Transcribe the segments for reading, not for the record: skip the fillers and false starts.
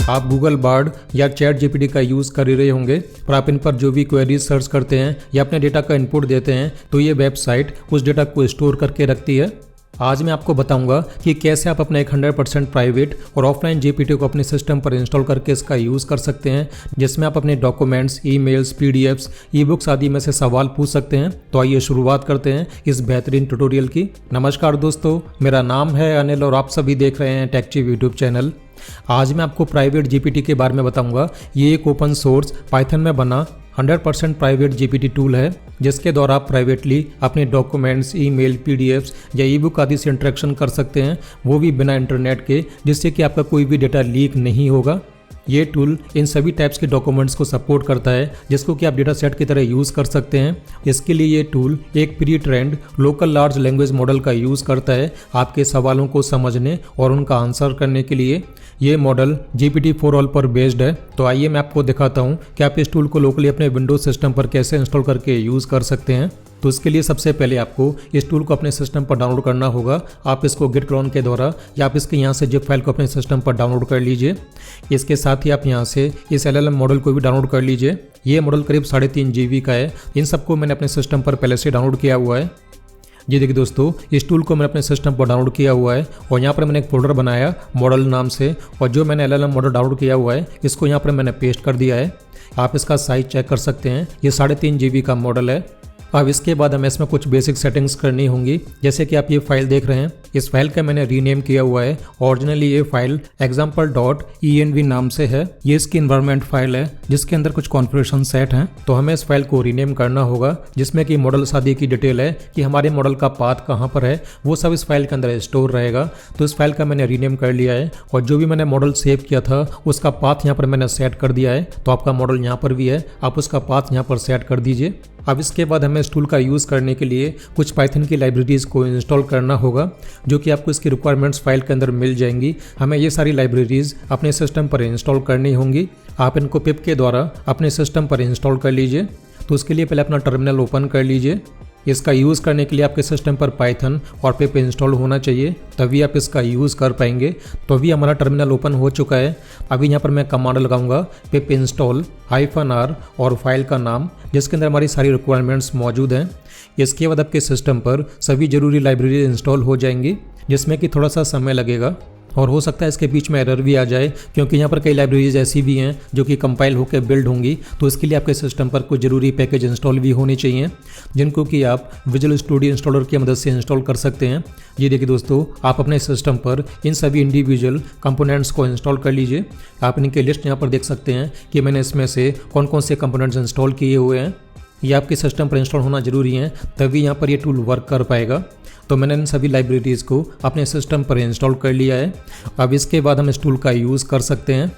आप Google Bard या chat GPT का यूज़ कर ही रहे होंगे, पर आप इन पर जो भी क्वेरीज सर्च करते हैं या अपने डेटा का इनपुट देते हैं तो ये वेबसाइट उस डेटा को स्टोर करके रखती है। आज मैं आपको बताऊंगा कि कैसे आप अपना एक 100% प्राइवेट और ऑफलाइन जीपीटी को अपने सिस्टम पर इंस्टॉल करके इसका यूज़ कर सकते हैं, जिसमें आप अपने documents, emails, PDFs, e books आदि में से सवाल पूछ सकते हैं। तो आइए शुरुआत करते हैं इस बेहतरीन ट्यूटोरियल की। नमस्कार दोस्तों, मेरा नाम है अनिल और आप सभी देख रहे हैं टेकचिव यूट्यूब चैनल। आज मैं आपको प्राइवेट जीपीटी के बारे में बताऊंगा। ये एक ओपन सोर्स पाइथन में बना 100% प्राइवेट जीपीटी टूल है, जिसके द्वारा आप प्राइवेटली अपने डॉक्यूमेंट्स, ईमेल, पीडीएफ्स या ई बुक आदि से इंटरेक्शन कर सकते हैं, वो भी बिना इंटरनेट के, जिससे कि आपका कोई भी डेटा लीक नहीं होगा। ये टूल इन सभी टाइप्स के डॉक्यूमेंट्स को सपोर्ट करता है, जिसको कि आप डेटा सेट की तरह यूज़ कर सकते हैं। इसके लिए ये टूल एक pre trend local large language model का यूज़ करता है आपके सवालों को समझने और उनका आंसर करने के लिए। ये मॉडल GPT-4 पर बेस्ड है। तो आइए मैं आपको दिखाता हूँ कि आप इस टूल को लोकली अपने विंडोज सिस्टम पर कैसे इंस्टॉल करके यूज़ कर सकते हैं। तो इसके लिए सबसे पहले आपको इस टूल को अपने सिस्टम पर डाउनलोड करना होगा। आप इसको गिट क्लोन के द्वारा या आप इसके यहाँ से जिप फाइल को अपने सिस्टम पर डाउनलोड कर लीजिए। इसके साथ ही आप यहाँ से इस LLM मॉडल को भी डाउनलोड कर लीजिए। ये मॉडल करीब 3.5 GB का है। इन सबको मैंने अपने सिस्टम पर पहले से डाउनलोड किया हुआ है। जी देखिए दोस्तों, इस टूल को मैंने अपने सिस्टम पर डाउनलोड किया हुआ है और यहाँ पर मैंने एक फोल्डर बनाया मॉडल नाम से, और जो मैंने LLM मॉडल डाउनलोड किया हुआ है इसको यहाँ पर मैंने पेस्ट कर दिया है। आप इसका साइज चेक कर सकते हैं। ये 3.5 GB का मॉडल है। अब इसके बाद हमें इसमें कुछ बेसिक सेटिंग्स करनी होंगी। जैसे कि आप ये फाइल देख रहे हैं, इस फाइल का मैंने रीनेम किया हुआ है। ओरिजिनली ये फाइल example.env नाम से है। ये इसकी इन्वायरमेंट फाइल है जिसके अंदर कुछ कॉन्फ़िगरेशन सेट हैं। तो हमें इस फाइल को रीनेम करना होगा, जिसमें कि मॉडल आदि की डिटेल है कि हमारे मॉडल का पाथ कहाँ पर है, वो सब इस फाइल के अंदर स्टोर रहेगा। तो इस फाइल का मैंने रीनेम कर लिया है और जो भी मैंने मॉडल सेव किया था उसका पाथ यहाँ पर मैंने सेट कर दिया है। तो आपका मॉडल यहाँ पर भी है, आप उसका पाथ यहाँ पर सेट कर दीजिए। अब इसके बाद हमें इस टूल का यूज़ करने के लिए कुछ पाइथन की लाइब्रेरीज़ को इंस्टॉल करना होगा, जो कि आपको इसकी रिक्वायरमेंट्स फाइल के अंदर मिल जाएंगी। हमें ये सारी लाइब्रेरीज़ अपने सिस्टम पर इंस्टॉल करनी होंगी। आप इनको पिप के द्वारा अपने सिस्टम पर इंस्टॉल कर लीजिए। तो उसके लिए पहले अपना टर्मिनल ओपन कर लीजिए। इसका यूज़ करने के लिए आपके सिस्टम पर पाइथन और पिप इंस्टॉल होना चाहिए, तभी आप इसका यूज़ कर पाएंगे। तो अभी हमारा टर्मिनल ओपन हो चुका है। अभी यहाँ पर मैं कमांड लगाऊंगा पिप इंस्टॉल -r और फाइल का नाम, जिसके अंदर हमारी सारी रिक्वायरमेंट्स मौजूद हैं। इसके बाद आपके सिस्टम पर सभी जरूरी लाइब्रेरी इंस्टॉल हो जाएंगी, जिसमें कि थोड़ा सा समय लगेगा और हो सकता है इसके बीच में एरर भी आ जाए, क्योंकि यहाँ पर कई लाइब्रेरीज ऐसी भी हैं जो कि कंपाइल होकर बिल्ड होंगी। तो इसके लिए आपके सिस्टम पर कुछ जरूरी पैकेज इंस्टॉल भी होने चाहिए, जिनको कि आप विजुअल स्टूडियो इंस्टॉलर की मदद से इंस्टॉल कर सकते हैं। ये देखिए दोस्तों, आप अपने सिस्टम पर इन सभी इंडिविजुअल कंपोनेंट्स को इंस्टॉल कर लीजिए। आप इनके लिस्ट यहाँ पर देख सकते हैं कि मैंने इसमें से कौन कौन से कंपोनेंट्स इंस्टॉल किए हुए हैं। ये आपके सिस्टम पर इंस्टॉल होना जरूरी है, तभी यहाँ पर ये टूल वर्क कर पाएगा। तो मैंने इन सभी लाइब्रेरीज़ को अपने सिस्टम पर इंस्टॉल कर लिया है। अब इसके बाद हम इस टूल का यूज़ कर सकते हैं।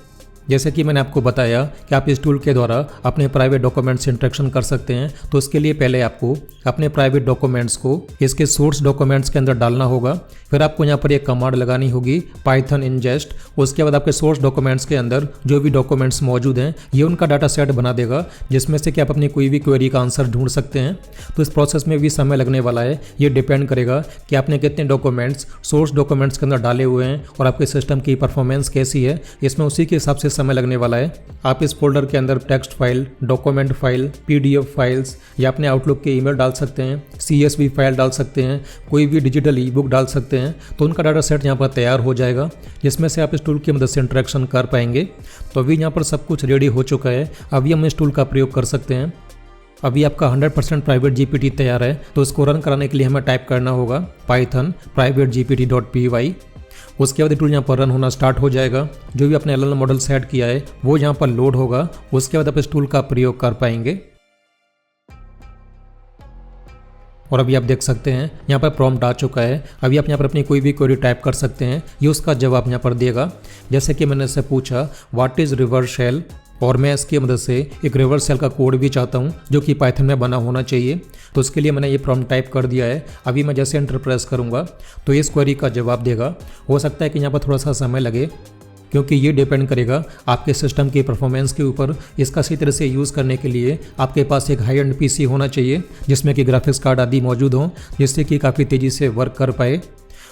जैसे कि मैंने आपको बताया कि आप इस टूल के द्वारा अपने प्राइवेट डॉक्यूमेंट्स से इंटरेक्शन कर सकते हैं। तो इसके लिए पहले आपको अपने प्राइवेट डॉक्यूमेंट्स को इसके सोर्स डॉक्यूमेंट्स के अंदर डालना होगा। फिर आपको यहाँ पर एक कमांड लगानी होगी पाइथन ingest। उसके बाद आपके सोर्स डॉक्यूमेंट्स के अंदर जो भी डॉक्यूमेंट्स मौजूद हैं, ये उनका डाटा सेट बना देगा, जिसमें से कि आप अपनी कोई भी क्वेरी का आंसर ढूंढ सकते हैं। तो इस प्रोसेस में भी समय लगने वाला है। ये डिपेंड करेगा कि आपने कितने डॉक्यूमेंट्स सोर्स डॉक्यूमेंट्स के अंदर डाले हुए हैं और आपके सिस्टम की परफॉर्मेंस कैसी है। इसमें उसी के हिसाब से समय लगने वाला है। आप इस फोल्डर के अंदर text file, document file, PDF files या अपने आउटलुक के ईमेल डाल सकते हैं, CSV फाइल डाल सकते हैं, कोई भी डिजिटल ई बुक डाल सकते हैं। तो उनका डाटा सेट यहाँ पर तैयार हो जाएगा, जिसमें से आप इस टूल की मदद से इंटरेक्शन कर पाएंगे। तो अभी यहाँ पर सब कुछ रेडी हो चुका है। अभी हम इस टूल का प्रयोग कर सकते हैं। अभी आपका 100% प्राइवेट जीपीटी तैयार है। तो इसको रन कराने के लिए हमें टाइप करना होगा python privategpt.py। उसके बाद टूल यहाँ पर रन होना स्टार्ट हो जाएगा। जो भी आपने LLM मॉडल सेट किया है वो यहाँ पर लोड होगा। उसके बाद आप इस टूल का प्रयोग कर पाएंगे। और अभी आप देख सकते हैं यहाँ पर प्रॉम्प्ट आ चुका है। अभी आप यहाँ पर अपनी कोई भी क्वेरी टाइप कर सकते हैं, ये उसका जवाब यहाँ पर देगा। जैसे कि मैंने इससे पूछा व्हाट इज़ रिवर्स शेल, और मैं इसकी मदद से एक रिवर्स शेल का कोड भी चाहता हूँ जो कि पाइथन में बना होना चाहिए। तो उसके लिए मैंने ये प्रॉम्प्ट टाइप कर दिया है। अभी मैं जैसे एंटर प्रेस करूँगा तो इस क्वेरी का जवाब देगा। हो सकता है कि यहाँ पर थोड़ा सा समय लगे, क्योंकि ये डिपेंड करेगा आपके सिस्टम की परफॉर्मेंस के ऊपर। इसका सही तरह से यूज़ करने के लिए आपके पास एक हाई एंड PC होना चाहिए, जिसमें कि ग्राफिक्स कार्ड आदि मौजूद हों, जिससे कि काफ़ी तेज़ी से वर्क कर पाए।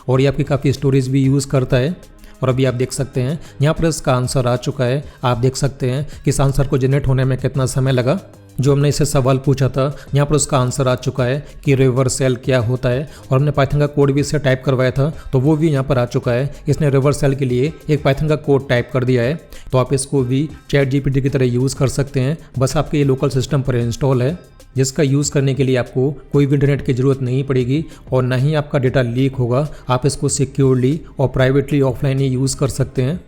और ये आपकी काफ़ी स्टोरेज भी यूज़ करता है। और अभी आप देख सकते हैं यहाँ पर इसका आंसर आ चुका है। आप देख सकते हैं कि इस आंसर को जनरेट होने में कितना समय लगा। जो हमने इससे सवाल पूछा था यहाँ पर उसका आंसर आ चुका है कि रिवर्सल क्या होता है, और हमने पाइथन का कोड भी इससे टाइप करवाया था तो वो भी यहाँ पर आ चुका है। इसने रिवर्सल के लिए एक पाइथन का कोड टाइप कर दिया है, तो आप इसको भी चैट जीपीटी की तरह यूज़ कर सकते हैं। बस आपके ये लोकल सिस्टम पर इंस्टॉल है, जिसका यूज़ करने के लिए आपको कोई भी इंटरनेट की ज़रूरत नहीं पड़ेगी और ना ही आपका डेटा लीक होगा। आप इसको सिक्योरली और प्राइवेटली ऑफलाइन ही यूज़ कर सकते हैं।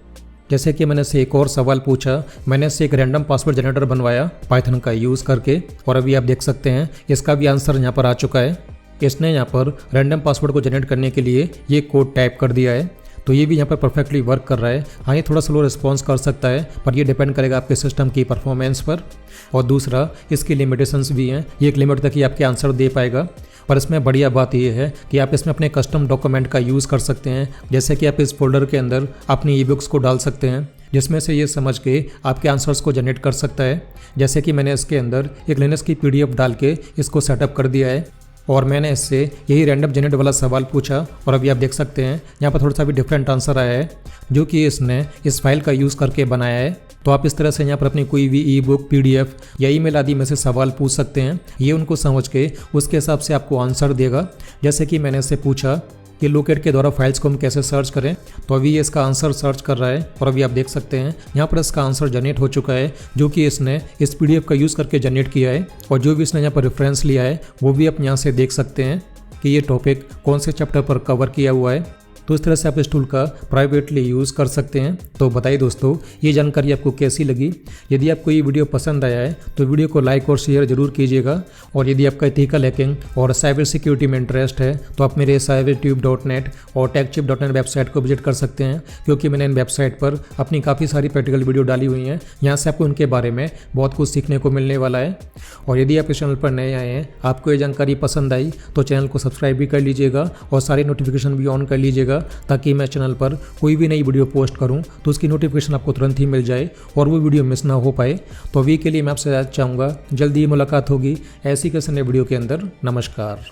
जैसे कि मैंने इससे एक और सवाल पूछा, मैंने इससे एक रैंडम पासवर्ड जनरेटर बनवाया पाइथन का यूज़ करके, और अभी आप देख सकते हैं इसका भी आंसर यहाँ पर आ चुका है। इसने यहाँ पर रैंडम पासवर्ड को जनरेट करने के लिए ये कोड टाइप कर दिया है, तो ये भी यहाँ पर परफेक्टली वर्क कर रहा है। हाँ, ये थोड़ा स्लो रिस्पॉन्स कर सकता है, पर ये डिपेंड करेगा आपके सिस्टम की परफॉर्मेंस पर। और दूसरा, इसकी लिमिटेशंस भी हैं, ये एक लिमिट तक ही आपके आंसर दे पाएगा। पर इसमें बढ़िया बात यह है कि आप इसमें अपने कस्टम डॉक्यूमेंट का यूज़ कर सकते हैं। जैसे कि आप इस फोल्डर के अंदर अपनी ई बुक्स को डाल सकते हैं, जिसमें से ये समझ के आपके आंसर्स को जनरेट कर सकता है। जैसे कि मैंने इसके अंदर एक लिनक्स की PDF डाल के इसको सेटअप कर दिया है, और मैंने इससे यही रैंडम जनरेट वाला सवाल पूछा, और अभी आप देख सकते हैं यहाँ पर थोड़ा सा भी डिफरेंट आंसर आया है, जो कि इसने इस फाइल का यूज़ करके बनाया है। तो आप इस तरह से यहाँ पर अपनी कोई भी ई बुक, PDF या ईमेल आदि में से सवाल पूछ सकते हैं। ये उनको समझ के उसके हिसाब से आपको आंसर देगा। जैसे कि मैंने इससे पूछा कि लोकेट के द्वारा फाइल्स को हम कैसे सर्च करें, तो अभी ये इसका आंसर सर्च कर रहा है, और अभी आप देख सकते हैं यहाँ पर इसका आंसर जनरेट हो चुका है, जो कि इसने इस PDF का यूज़ करके जनरेट किया है। और जो भी इसने यहाँ पर रेफरेंस लिया है वो भी आप यहाँ से देख सकते हैं कि ये टॉपिक कौन से चैप्टर पर कवर किया हुआ है। तो इस तरह से आप इस टूल का प्राइवेटली यूज़ कर सकते हैं। तो बताइए दोस्तों, ये जानकारी आपको कैसी लगी? यदि आपको ये वीडियो पसंद आया है तो वीडियो को लाइक और शेयर जरूर कीजिएगा। और यदि आपका एथिकल हैकिंग और साइबर सिक्योरिटी में इंटरेस्ट है तो आप मेरे cybertube.net और techchip.net वेबसाइट को विजिट कर सकते हैं, क्योंकि मैंने इन वेबसाइट पर अपनी काफ़ी सारी प्रैक्टिकल वीडियो डाली हुई हैं। यहाँ से आपको उनके बारे में बहुत कुछ सीखने को मिलने वाला है। और यदि आप इस चैनल पर नए आए हैं, आपको ये जानकारी पसंद आई तो चैनल को सब्सक्राइब भी कर लीजिएगा और सारी नोटिफिकेशन भी ऑन कर लीजिएगा, ताकि मैं चैनल पर कोई भी नई वीडियो पोस्ट करूं तो उसकी नोटिफिकेशन आपको तुरंत ही मिल जाए और वो वीडियो मिस ना हो पाए। तो अभी के लिए मैं आपसे चाहूँगा जल्दी ही मुलाकात होगी ऐसी किसी नए वीडियो के अंदर। नमस्कार।